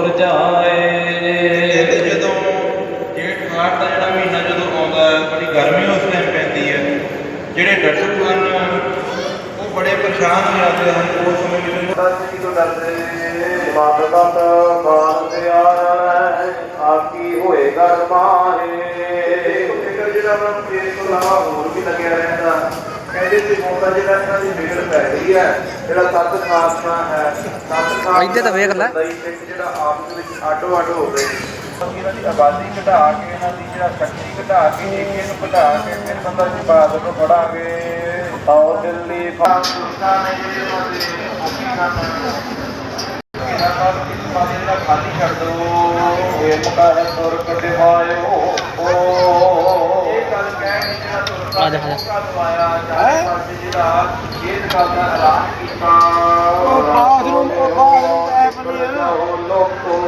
ਤੁਰ ਜਾਏ। ਜਦੋਂ ਜੇਠ ਹਾੜ ਦਾ ਜਿਹੜਾ ਮਹੀਨਾ ਜਦੋਂ ਆਉਂਦਾ ਹੈ, ਬੜੀ ਗਰਮੀ ਉਸ ਟਾਈਮ ਪੈਂਦੀ ਹੈ। ਜਿਹੜੇ ਡੱਡੂ ਹਨ ਉਹ ਬੜੇ ਪਰੇਸ਼ਾਨ ਹੋ ਜਾਂਦੇ ਹਨ ਉਸ ਸਮੇਂ ਵਿੱਚ। ਤੋਂ ਡਰਦੇ ਮਨ ਤਤ ਮਾਨ ਪਿਆਰਾ ਆਕੀ ਹੋਏਗਾ ਰਮਾਏ। ਫਿਕਰ ਜਿਹੜਾ ਵਾ ਇਸ ਤੋਂ ਇਲਾਵਾ ਹੋਰ ਵੀ ਲੱਗਿਆ ਰਹਿੰਦਾ। ਕਹਿੰਦੇ ਸੀ ਮੋਤਾ ਜਿਹੜਾ ਇਹਨਾਂ ਦੀ ਮੇਲ ਪੈ ਗਈ ਹੈ, ਜਿਹੜਾ ਸੱਤ ਖਾਲਸਾ ਹੈ, ਸੱਤ ਖਾਲਸਾ ਤਾਂ ਵੇਖ ਲੈ ਜਿਹੜਾ ਆਪਸ ਵਿੱਚ ਆਡੋ ਅੱਡ ਹੋ ਗਏ। ਇਹਨਾਂ ਦੀ ਆਬਾਦੀ ਘਟਾ ਕੇ, ਇਹਨਾਂ ਦੀ ਜਿਹੜਾ ਸ਼ਕਤੀ ਘਟਾ ਕੇ, ਏਕੇ ਨੂੰ ਘਟਾ ਕੇ ਫਿਰ ਬੰਦਾ ਜੀ ਬਹਾਦਰ ਨੂੰ ਫੜਾਂਗੇ। ਆਓ ਦਿੱਲੀ ਫਾਸੁਕਾ ਨੇ ਖਾਲੀ ਛੱਡ ਦੋ ਇਹ ਮੁਕਾਬਲਾ ਤੁਰ ਕੱਢੇ ਵਾਇਓ। ਇਹ ਗੱਲ ਕਹਿਣੀ ਜਿਹੜਾ ਤੁਰ ਦਵਾਇਆ ਜਿਹੜਾ ਇਹ ਗੱਲ ਦਾ ਐਲਾਨ ਕੀਤਾ ਲੋਕ ਤੋਂ